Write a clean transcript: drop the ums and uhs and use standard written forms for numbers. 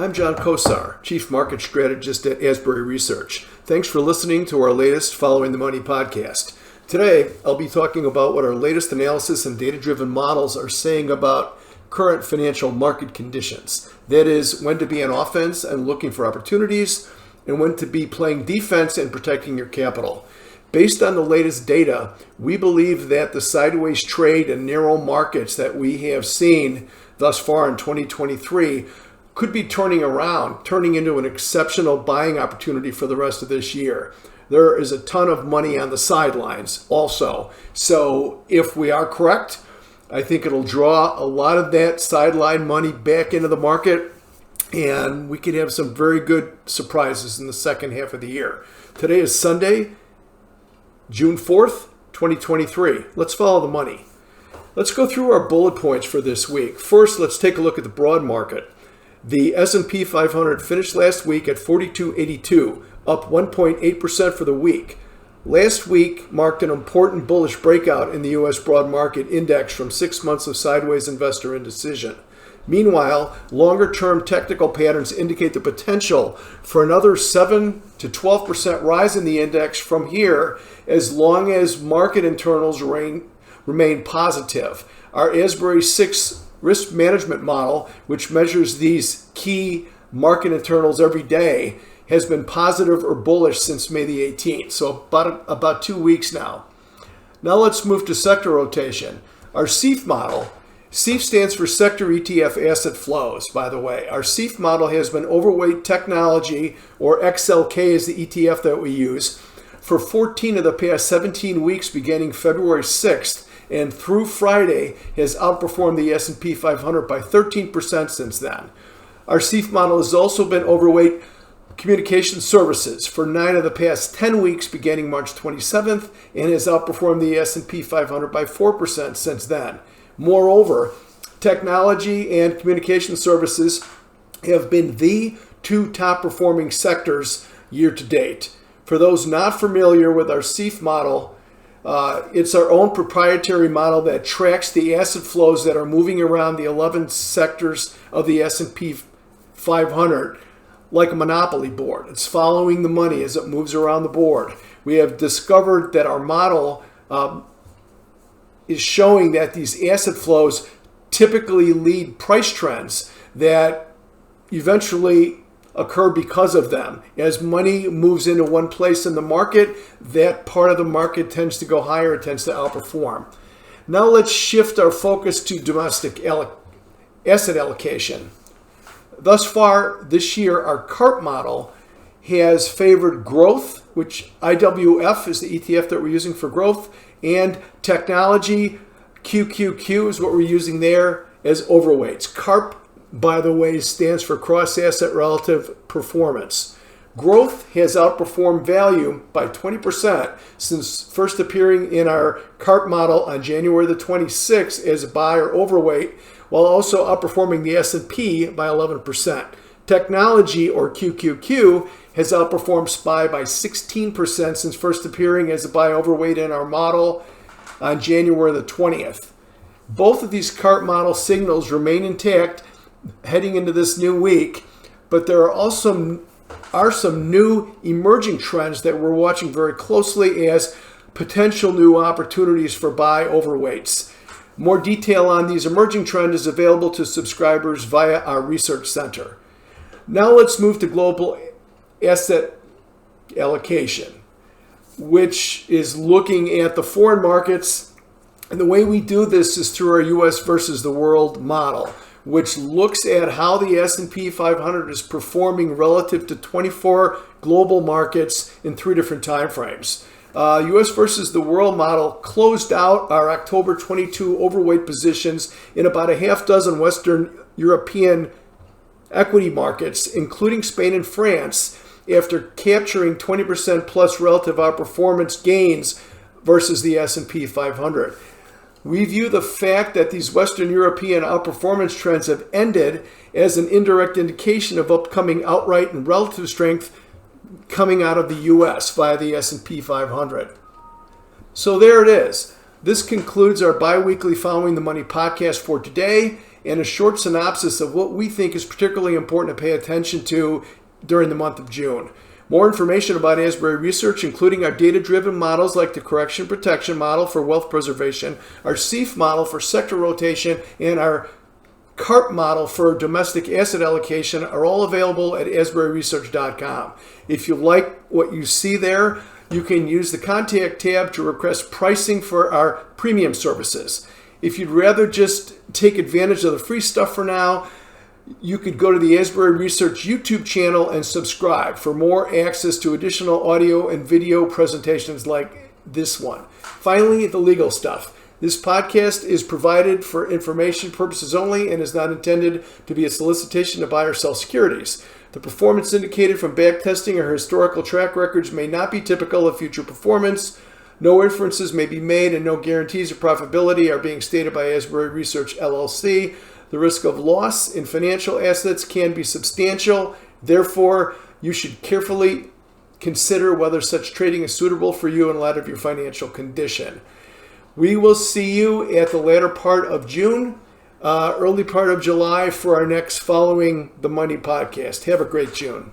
I'm John Kosar, Chief Market Strategist at Asbury Research. Thanks for listening to our latest Following the Money podcast. Today, I'll be talking about what our latest analysis and data-driven models are saying about current financial market conditions. That is, when to be on offense and looking for opportunities, and when to be playing defense and protecting your capital. Based on the latest data, we believe that the sideways trade and narrow markets that we have seen thus far in 2023 could be turning around, turning into an exceptional buying opportunity for the rest of this year. There is a ton of money on the sidelines also. So if we are correct, I think it'll draw a lot of that sideline money back into the market, and we could have some very good surprises in the second half of the year. Today is Sunday, June 4th, 2023. Let's follow the money. Let's go through our bullet points for this week. First, let's take a look at the broad market. The S&P 500 finished last week at 4282, up 1.8% for the week. Last week marked an important bullish breakout in the U.S. broad market index from 6 months of sideways investor indecision. Meanwhile, longer-term technical patterns indicate the potential for another 7 to 12% rise in the index from here as long as market internals remain positive. Our Asbury 6 risk management model, which measures these key market internals every day, has been positive or bullish since May the 18th, so about 2 weeks now. Now let's move to sector rotation. Our CEF model, CEF stands for Sector ETF Asset Flows, by the way. Our CEF model has been overweight technology, or XLK is the ETF that we use, for 14 of the past 17 weeks beginning February 6th, and through Friday has outperformed the S&P 500 by 13% since then. Our CEF model has also been overweight communication services for 9 of the past 10 weeks beginning March 27th and has outperformed the S&P 500 by 4% since then. Moreover, technology and communication services have been the 2 top performing sectors year to date. For those not familiar with our CEF model, it's our own proprietary model that tracks the asset flows that are moving around the 11 sectors of the S&P 500 like a monopoly board. It's following the money as it moves around the board. We have discovered that our model is showing that these asset flows typically lead price trends that eventually occur because of them. As money moves into one place in the market, that part of the market tends to go higher, it tends to outperform. Now let's shift our focus to domestic asset allocation. Thus far this year, our CARP model has favored growth, which IWF is the ETF that we're using for growth, and technology, QQQ is what we're using there as overweights. CARP, by the way, stands for cross-asset relative performance. Growth has outperformed value by 20% since first appearing in our CARP model on January the 26th as a buy or overweight, while also outperforming the S&P by 11%. Technology, or QQQ, has outperformed SPY by 16% since first appearing as a buy overweight in our model on January the 20th. Both of these CARP model signals remain intact heading into this new week, but there are also some new emerging trends that we're watching very closely as potential new opportunities for buy overweights. More detail on these emerging trends is available to subscribers via our research center. Now let's move to global asset allocation, which is looking at the foreign markets. And the way we do this is through our U.S. versus the world model, which looks at how the S&P 500 is performing relative to 24 global markets in 3 different time frames. U.S. versus the world model closed out our October 22 overweight positions in about a half dozen Western European equity markets, including Spain and France, after capturing 20% plus relative outperformance gains versus the S&P 500. We view the fact that these Western European outperformance trends have ended as an indirect indication of upcoming outright and relative strength coming out of the U.S. via the S&P 500. So there it is. This concludes our bi-weekly Following the Money podcast for today, and a short synopsis of what we think is particularly important to pay attention to during the month of June. More information about Asbury Research, including our data-driven models like the correction protection model for wealth preservation, our CEF model for sector rotation, and our CARP model for domestic asset allocation, are all available at asburyresearch.com. If you like what you see there, you can use the contact tab to request pricing for our premium services. If you'd rather just take advantage of the free stuff for now, you could go to the Asbury Research YouTube channel and subscribe for more access to additional audio and video presentations like this one. Finally, the legal stuff. This podcast is provided for information purposes only and is not intended to be a solicitation to buy or sell securities. The performance indicated from backtesting or historical track records may not be typical of future performance. No inferences may be made and no guarantees of profitability are being stated by Asbury Research, LLC. The risk of loss in financial assets can be substantial. Therefore, you should carefully consider whether such trading is suitable for you in light of your financial condition. We will see you at the latter part of June, early part of July for our next Following the Money podcast. Have a great June.